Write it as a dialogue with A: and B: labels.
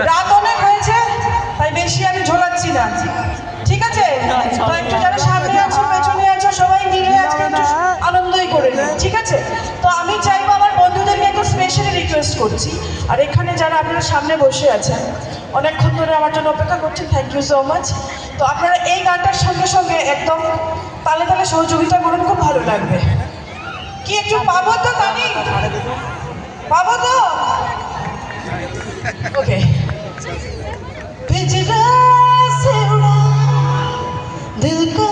A: রাত অনেক হয়েছে, তাই বেশি আমি ঝোলাচ্ছি না, ঠিক আছে? তো একটু যারা সামনে আছো পেছনে আছো সবাই মিলে আজকে একটু আনন্দই করে নিই, ঠিক আছে? তো আমি চাইবো আমার বন্ধুদেরকে একটু স্পেশালি রিকোয়েস্ট করছি, আর এখানে যারা আপনারা সামনে বসে আছেন অনেকক্ষণ ধরে আমার জন্য অপেক্ষা করছেন, থ্যাংক ইউ সো মাচ। তো আপনারা এই গানটার সঙ্গে সঙ্গে একদম তালে তালে সহযোগিতা করুন, খুব ভালো লাগবে। কি একটু পাবো তো তালি? পাবো তো? ওকে। दिल को